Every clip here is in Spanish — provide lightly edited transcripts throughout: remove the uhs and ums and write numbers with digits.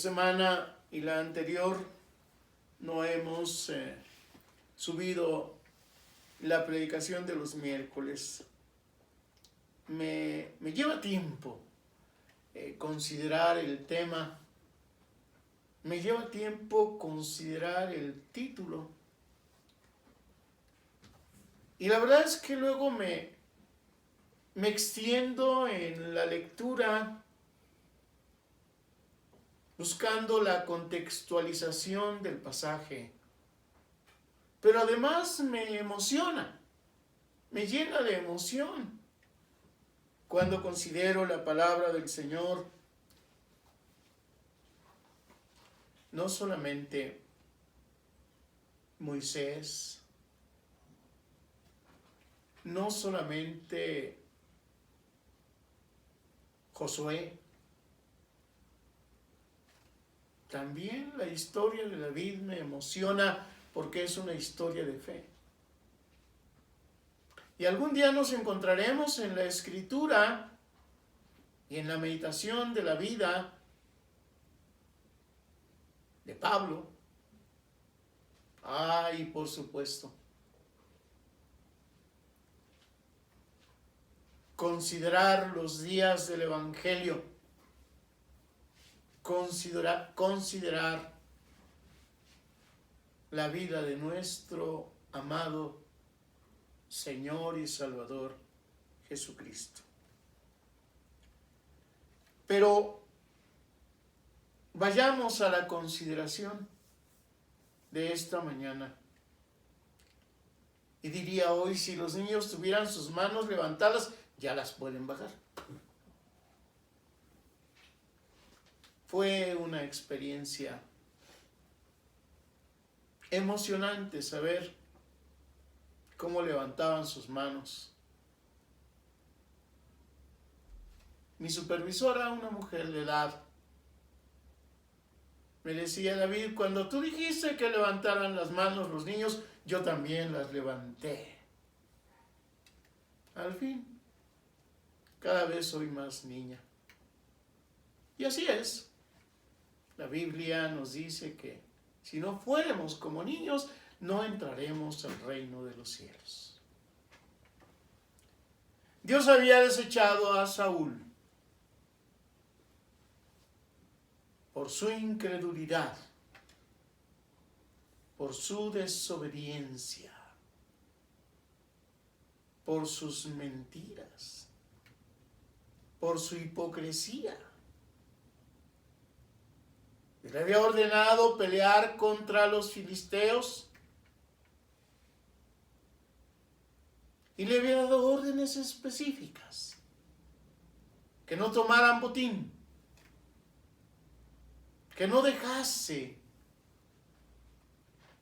semana y la anterior no hemos subido la predicación de los miércoles. Me lleva tiempo considerar el tema, me lleva tiempo considerar el título. Y la verdad es que luego me extiendo en la lectura buscando la contextualización del pasaje. Pero además me emociona, me llena de emoción cuando considero la palabra del Señor. No solamente Moisés, no solamente Josué, también la historia de David me emociona porque es una historia de fe. Y algún día nos encontraremos en la Escritura y en la meditación de la vida de Pablo. Y por supuesto, considerar los días del Evangelio, considerar la vida de nuestro amado Señor y Salvador Jesucristo. Pero vayamos a la consideración de esta mañana. Y diría hoy, si los niños tuvieran sus manos levantadas, ya las pueden bajar. Fue una experiencia emocionante saber cómo levantaban sus manos. Mi supervisora, una mujer de edad, me decía: David, cuando tú dijiste que levantaran las manos los niños, yo también las levanté. Al fin, cada vez soy más niña. Y así es. La Biblia nos dice que si no fuéramos como niños, no entraremos al reino de los cielos. Dios había desechado a Saúl por su incredulidad, por su desobediencia, por sus mentiras, por su hipocresía. Le había ordenado pelear contra los filisteos y le había dado órdenes específicas: que no tomaran botín, que no dejase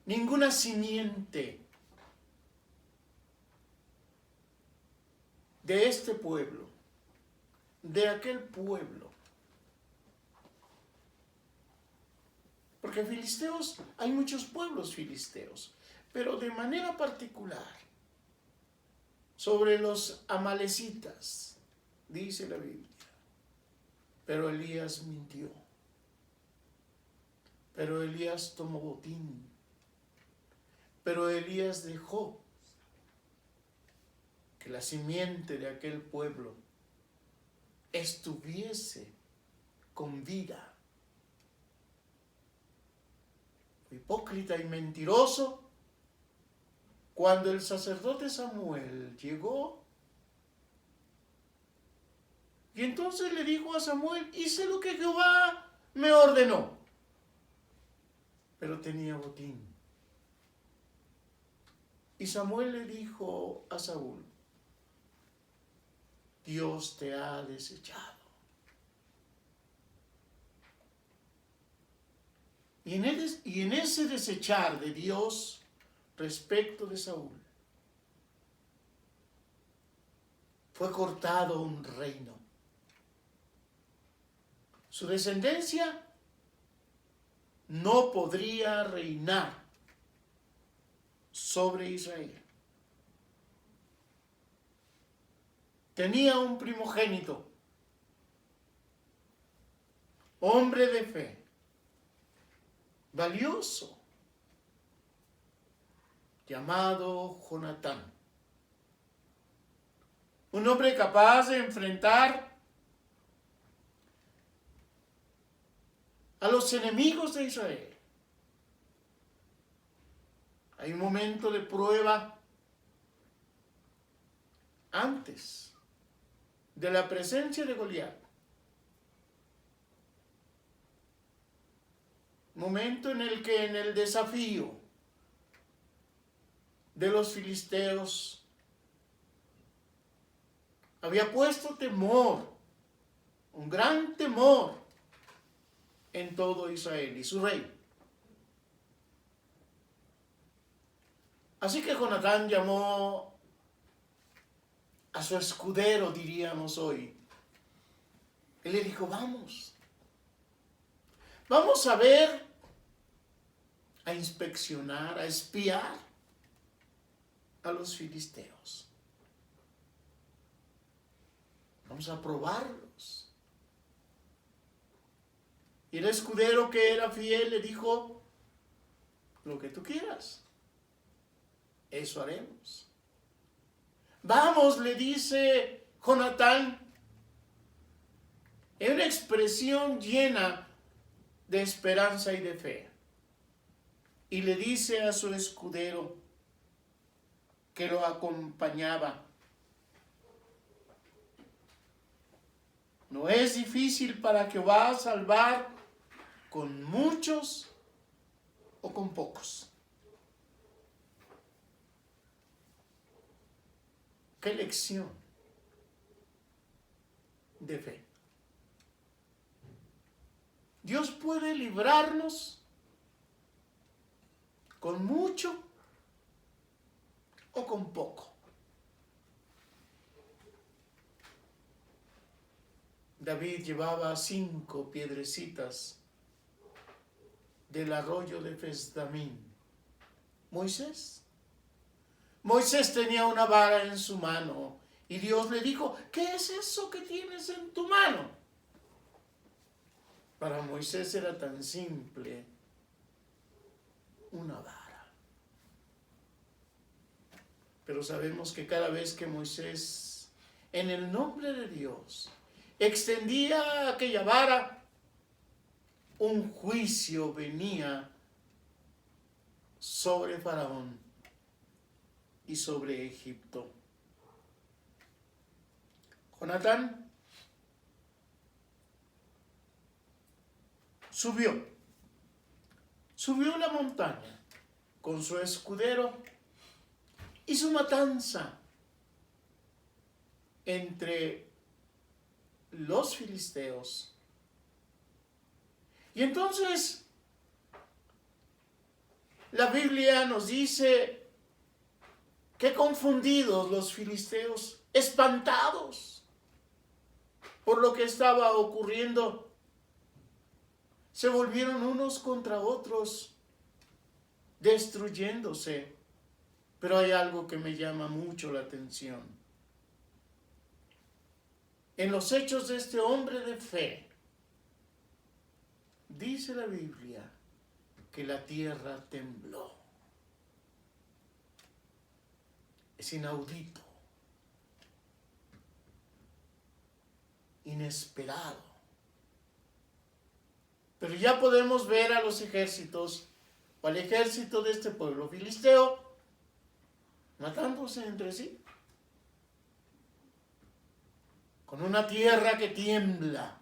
ninguna simiente de este pueblo, de aquel pueblo. Porque filisteos, hay muchos pueblos filisteos, pero de manera particular, sobre los amalecitas, dice la Biblia. Pero Elías mintió. Pero Elías tomó botín. Pero Elías dejó que la simiente de aquel pueblo estuviese con vida. Hipócrita y mentiroso, cuando el sacerdote Samuel llegó, y entonces le dijo a Samuel: hice lo que Jehová me ordenó, pero tenía botín. Y Samuel le dijo a Saúl: Dios te ha desechado. Y en ese desechar de Dios respecto de Saúl, fue cortado un reino. Su descendencia no podría reinar sobre Israel. Tenía un primogénito, hombre de fe, valioso llamado Jonatán. Un hombre capaz de enfrentar a los enemigos de Israel. Hay un momento de prueba antes de la presencia de Goliat. Momento en el que en el desafío de los filisteos había puesto temor, un gran temor en todo Israel y su rey. Así que Jonatán llamó a su escudero, diríamos hoy. Él le dijo, vamos a ver, a inspeccionar, a espiar a los filisteos. Vamos a probarlos. Y el escudero, que era fiel, le dijo, lo que tú quieras, eso haremos. Vamos, le dice Jonatán, en una expresión llena de esperanza y de fe. Y le dice a su escudero que lo acompañaba, no es difícil para Jehová salvar con muchos o con pocos. ¡Qué lección de fe! Dios puede librarnos con mucho o con poco. David llevaba 5 piedrecitas del arroyo de Fesdamín. Moisés tenía una vara en su mano y Dios le dijo, ¿qué es eso que tienes en tu mano? Para Moisés era tan simple, una vara. Pero sabemos que cada vez que Moisés, en el nombre de Dios, extendía aquella vara, un juicio venía sobre Faraón y sobre Egipto. Jonatán subió la montaña con su escudero y su matanza entre los filisteos. Y entonces la Biblia nos dice que confundidos los filisteos, espantados por lo que estaba ocurriendo, se volvieron unos contra otros, destruyéndose. Pero hay algo que me llama mucho la atención. En los hechos de este hombre de fe, dice la Biblia que la tierra tembló. Es inaudito, inesperado. Pero ya podemos ver a los ejércitos, o al ejército de este pueblo filisteo, matándose entre sí. Con una tierra que tiembla,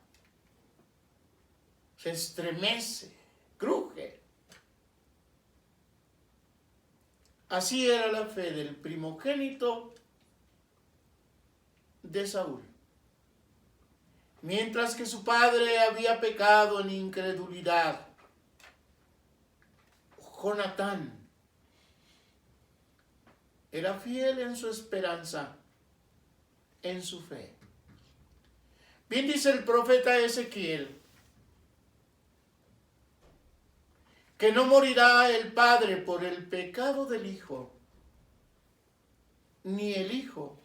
se estremece, cruje. Así era la fe del primogénito de Saúl. Mientras que su padre había pecado en incredulidad, Jonatán era fiel en su esperanza, en su fe. Bien dice el profeta Ezequiel, que no morirá el padre por el pecado del hijo, ni el hijo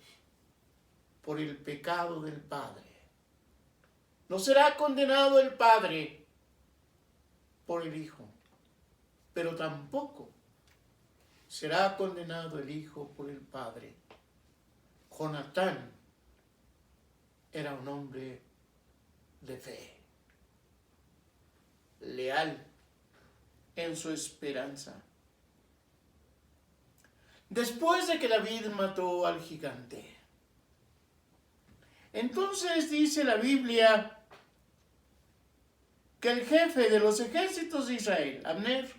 por el pecado del padre. No será condenado el padre por el hijo. pero tampoco será condenado el hijo por el padre. Jonatán era un hombre de fe, leal en su esperanza. Después de que David mató al gigante, entonces dice la Biblia que el jefe de los ejércitos de Israel, Abner,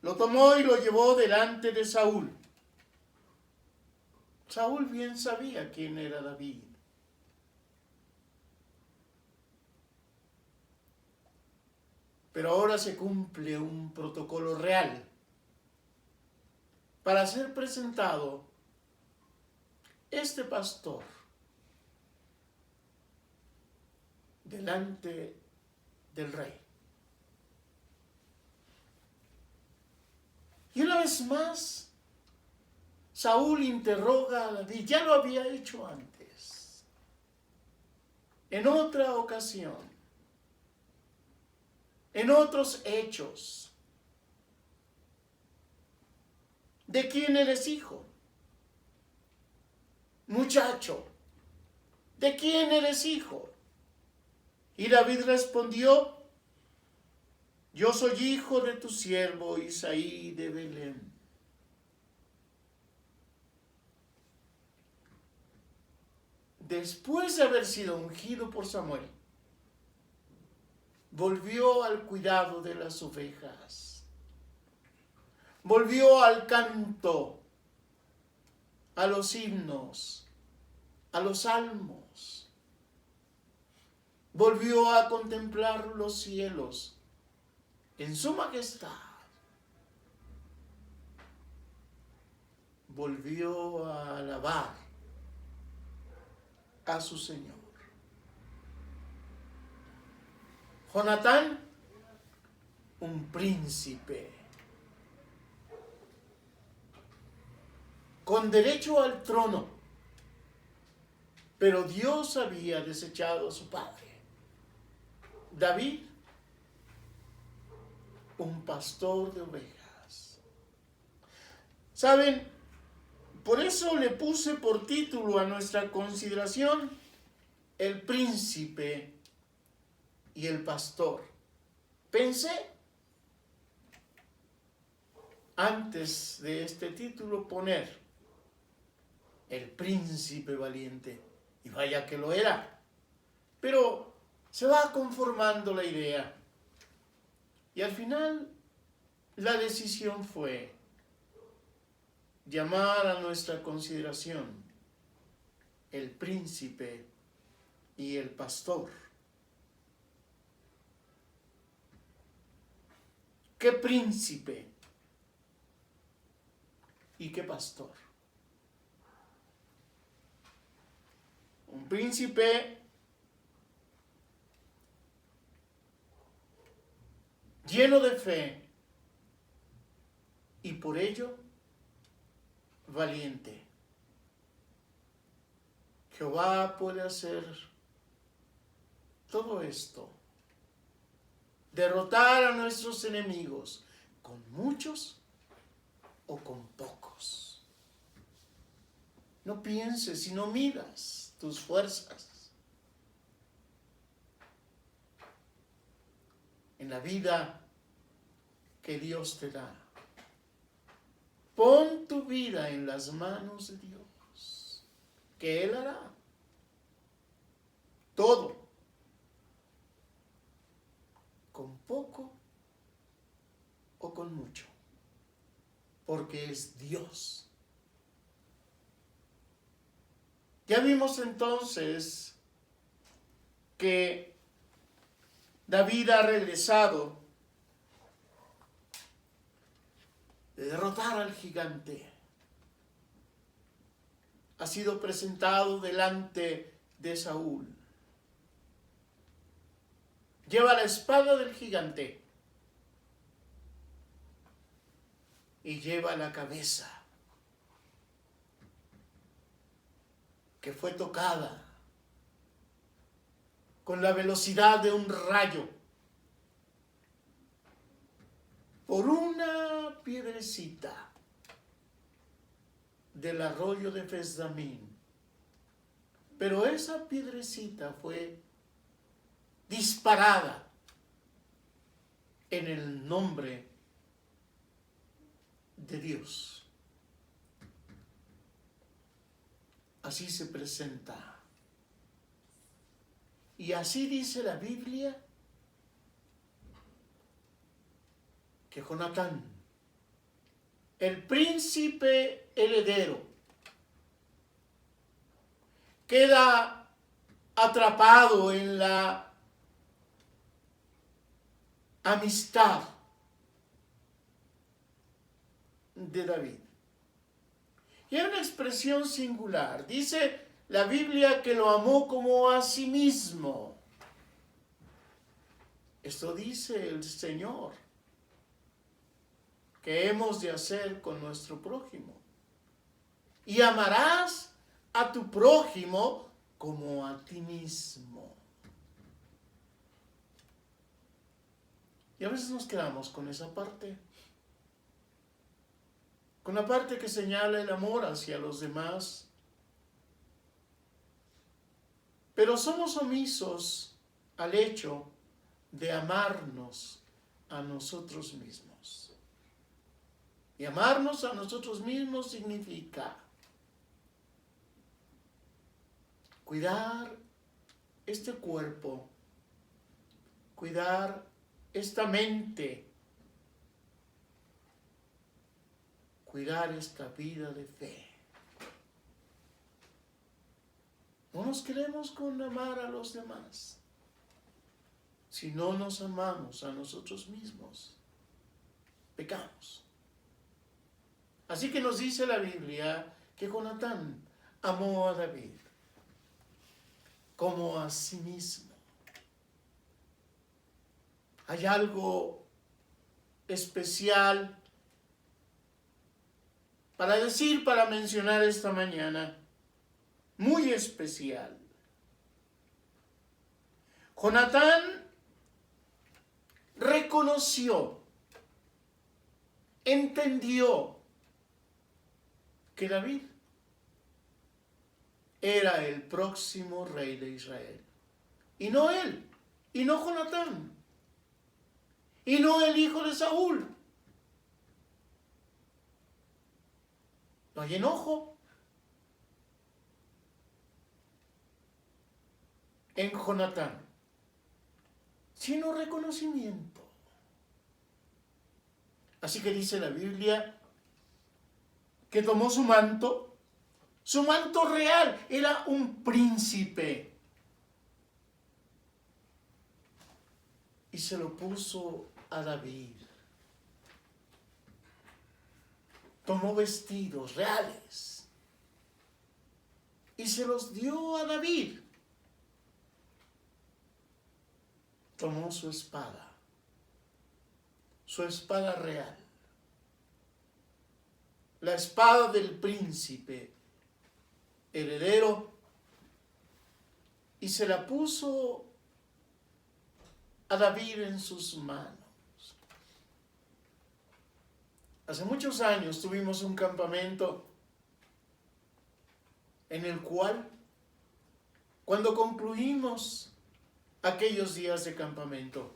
lo tomó y lo llevó delante de Saúl. Saúl bien sabía quién era David. Pero ahora se cumple un protocolo real para ser presentado este pastor delante del rey. Y una vez más, Saúl interroga a David. Ya lo había hecho antes, en otra ocasión, en otros hechos. ¿De quién eres hijo? Muchacho, ¿de quién eres hijo? Y David respondió: yo soy hijo de tu siervo Isaí de Belén. Después de haber sido ungido por Samuel, volvió al cuidado de las ovejas, volvió al canto, a los himnos, a los salmos, volvió a contemplar los cielos en su majestad, volvió a alabar a su Señor. Jonatán, un príncipe con derecho al trono, pero Dios había desechado a su padre. David, un pastor de ovejas. ¿Saben? Por eso le puse por título a nuestra consideración el príncipe y el pastor. Pensé antes de este título poner el príncipe valiente, y vaya que lo era, pero se va conformando la idea. Y al final la decisión fue llamar a nuestra consideración el príncipe y el pastor. ¿Qué príncipe y qué pastor? Un príncipe lleno de fe y por ello valiente. Jehová puede hacer todo esto, derrotar a nuestros enemigos con muchos o con pocos. No pienses y no midas tus fuerzas. En la vida que Dios te da, pon tu vida en las manos de Dios, que Él hará todo, con poco o con mucho, porque es Dios. Ya vimos entonces que David ha regresado de derrotar al gigante. Ha sido presentado delante de Saúl. Lleva la espada del gigante y lleva la cabeza que fue tocada con la velocidad de un rayo. por una piedrecita del arroyo de Fesdamín. Pero esa piedrecita fue disparada en el nombre de Dios. Así se presenta. Y así dice la Biblia que Jonatán, el príncipe heredero, queda atrapado en la amistad de David. Y hay una expresión singular. Dice la Biblia que lo amó como a sí mismo. Esto dice el Señor que hemos de hacer con nuestro prójimo. Y amarás a tu prójimo como a ti mismo. Y a veces nos quedamos con esa parte. Con la parte que señala el amor hacia los demás. Pero somos omisos al hecho de amarnos a nosotros mismos. Y amarnos a nosotros mismos significa cuidar este cuerpo, cuidar esta mente, cuidar esta vida de fe. No nos queremos con amar a los demás. Si no nos amamos a nosotros mismos, pecamos. Así que nos dice la Biblia que Jonatán amó a David como a sí mismo. Hay algo especial para mencionar esta mañana, muy especial. Jonatán reconoció, entendió que David era el próximo rey de Israel. Y no él, y no Jonatán, y no el hijo de Saúl. No hay enojo en Jonatán, sino reconocimiento. Así que dice la Biblia que tomó su manto real, era un príncipe, y se lo puso a David. Tomó vestidos reales y se los dio a David. Tomó su espada real, la espada del príncipe heredero, y se la puso a David en sus manos. Hace muchos años tuvimos un campamento en el cual, cuando concluimos aquellos días de campamento,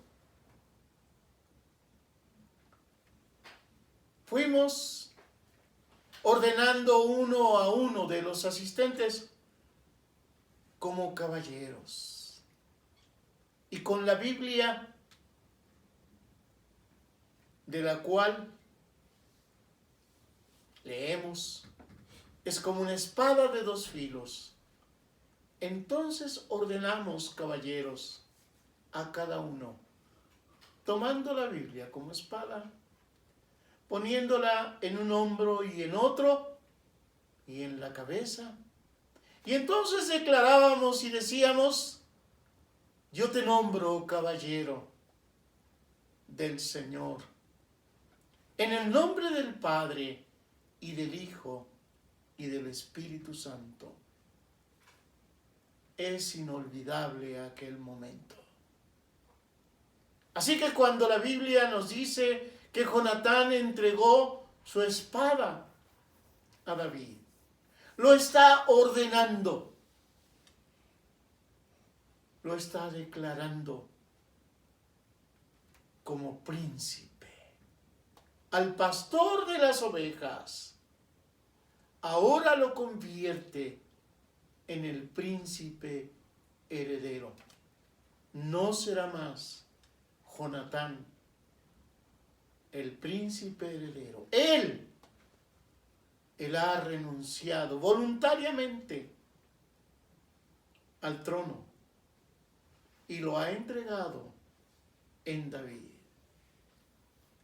fuimos ordenando uno a uno de los asistentes como caballeros. Y con la Biblia, de la cual leemos, es como una espada de dos filos. Entonces ordenamos, caballeros, a cada uno, tomando la Biblia como espada, poniéndola en un hombro y en otro, y en la cabeza. Y entonces declarábamos y decíamos: yo te nombro caballero del Señor, en el nombre del Padre, y del Hijo, y del Espíritu Santo. Es inolvidable aquel momento. Así que cuando la Biblia nos dice que Jonatán entregó su espada a David. Lo está ordenando. Lo está declarando como príncipe. Al pastor de las ovejas, ahora lo convierte en el príncipe heredero. No será más Jonatán el príncipe heredero. Él ha renunciado voluntariamente al trono y lo ha entregado en David.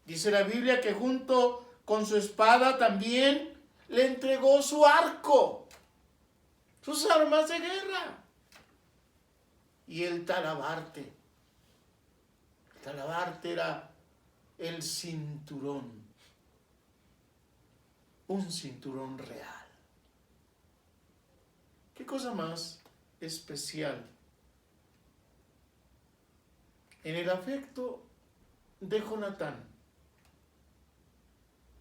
Dice la Biblia que junto con su espada también le entregó su arco, sus armas de guerra y el talabarte. El talabarte era el cinturón, un cinturón real. ¿Qué cosa más especial en el afecto de Jonatán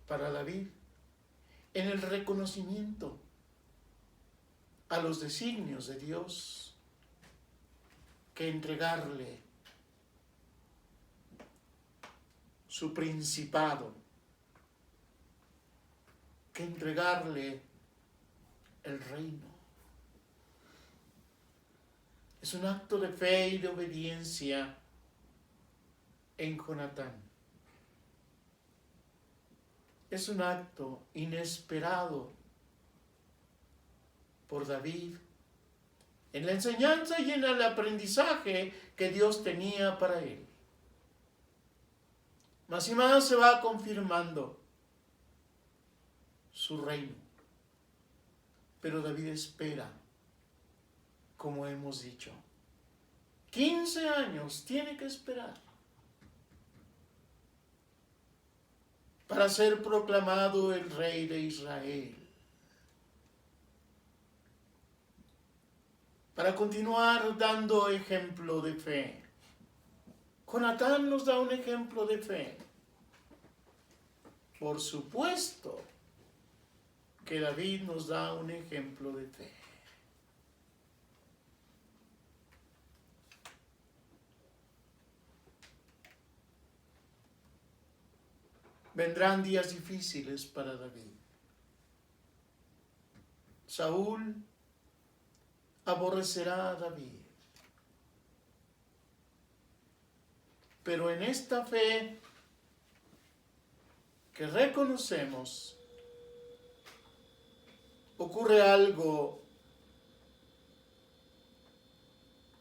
para David, en el reconocimiento a los designios de Dios, que entregarle su principado, que entregarle el reino? Es un acto de fe y de obediencia en Jonatán. Es un acto inesperado por David en la enseñanza y en el aprendizaje que Dios tenía para él. Más y más se va confirmando su reino. Pero David espera, como hemos dicho. 15 años tiene que esperar para ser proclamado el rey de Israel. Para continuar dando ejemplo de fe. Jonatán nos da un ejemplo de fe. Por supuesto que David nos da un ejemplo de fe. Vendrán días difíciles para David. Saúl aborrecerá a David. Pero en esta fe que reconocemos, ocurre algo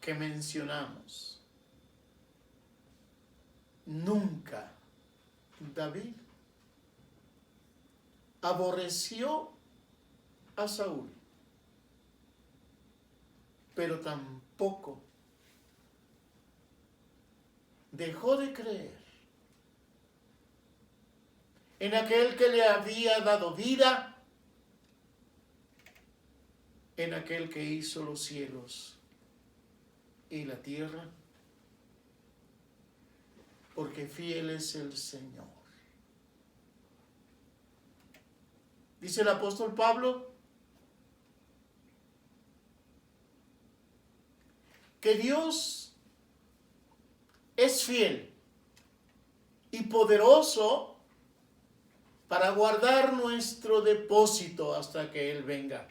que mencionamos. Nunca David aborreció a Saúl, pero tampoco dejó de creer en aquel que le había dado vida, en aquel que hizo los cielos y la tierra, porque fiel es el Señor. Dice el apóstol Pablo que Dios es fiel y poderoso para guardar nuestro depósito hasta que Él venga.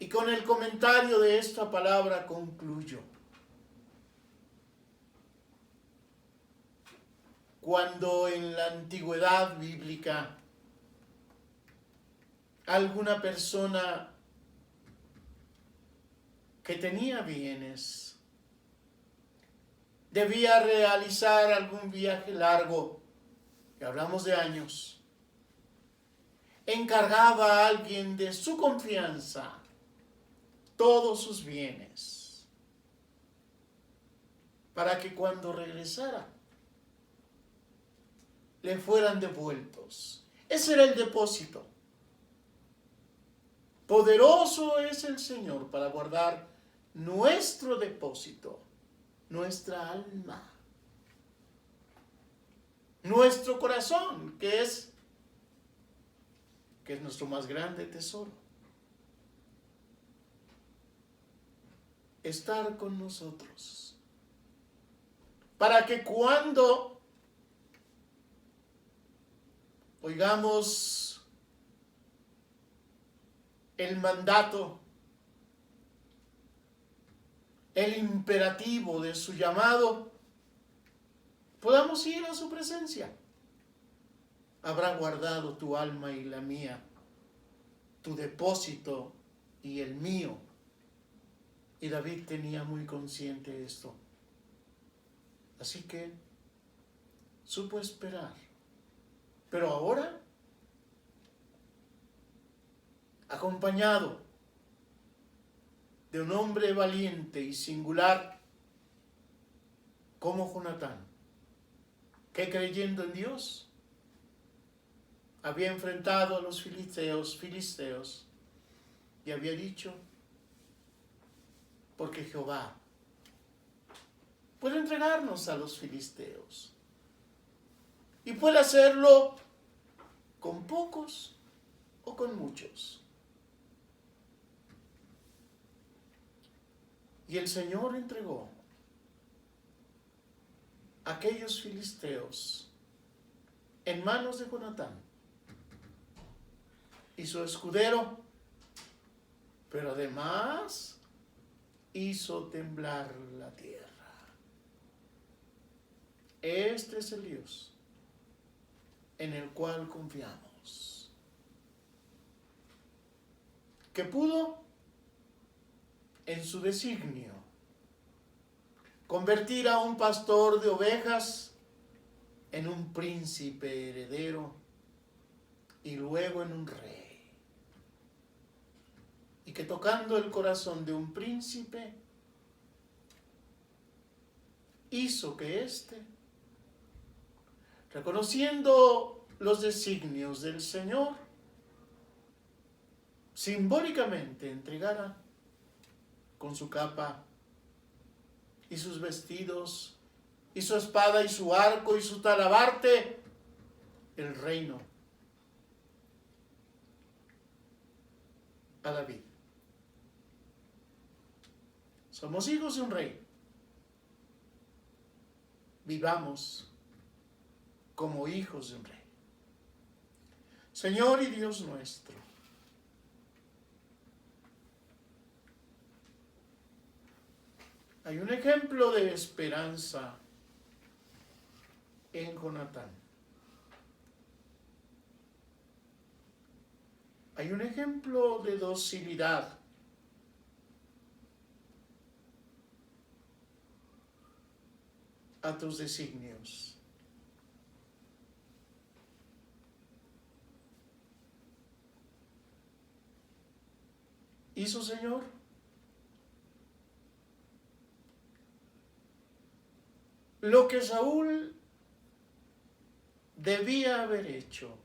Y con el comentario de esta palabra concluyo. Cuando en la antigüedad bíblica alguna persona que tenía bienes debía realizar algún viaje largo, y hablamos de años, encargaba a alguien de su confianza todos sus bienes, para que cuando regresara le fueran devueltos. Ese era el depósito. Poderoso es el Señor para guardar nuestro depósito, nuestra alma. nuestro corazón, que es nuestro más grande tesoro. Estar con nosotros, para que cuando oigamos el mandato, el imperativo de su llamado, podamos ir a su presencia. Habrá guardado tu alma y la mía, tu depósito y el mío. Y David tenía muy consciente esto. Así que supo esperar. Pero ahora, acompañado de un hombre valiente y singular como Jonatán, que creyendo en Dios había enfrentado a los filisteos y había dicho: porque Jehová puede entregarnos a los filisteos y puede hacerlo con pocos o con muchos. Y el Señor entregó a aquellos filisteos en manos de Jonatán y su escudero, pero además hizo temblar la tierra. Este es el Dios en el cual confiamos, que pudo en su designio convertir a un pastor de ovejas en un príncipe heredero y luego en un rey. Y que tocando el corazón de un príncipe, hizo que éste, reconociendo los designios del Señor, simbólicamente entregara con su capa y sus vestidos y su espada y su arco y su talabarte el reino a David. Somos hijos de un rey. Vivamos como hijos de un rey. Señor y Dios nuestro, hay un ejemplo de esperanza en Jonatán. Hay un ejemplo de docilidad a tus designios. ¿Hizo, Señor? Lo que Saúl debía haber hecho,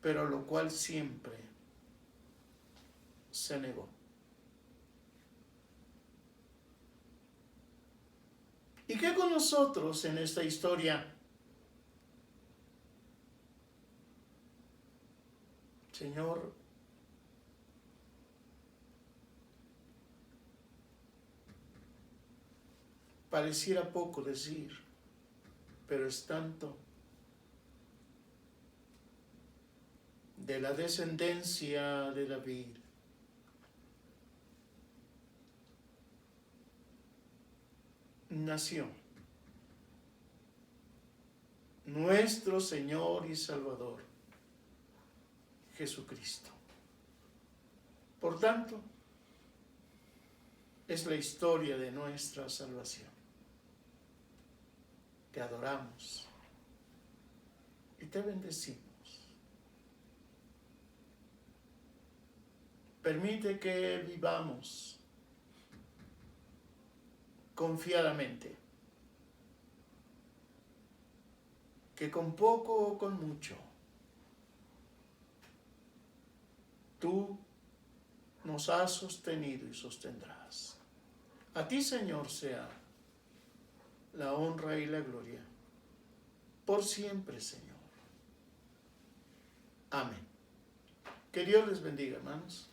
pero lo cual siempre se negó. ¿Y qué con nosotros en esta historia? Señor, pareciera poco decir, pero es tanto. De la descendencia de David, nació nuestro Señor y Salvador, Jesucristo. Por tanto, es la historia de nuestra salvación. Te adoramos y te bendecimos. Permite que vivamos confiadamente, que con poco o con mucho, tú nos has sostenido y sostendrás. A ti, Señor, sea la honra y la gloria, por siempre, Señor. Amén. Que Dios les bendiga, hermanos.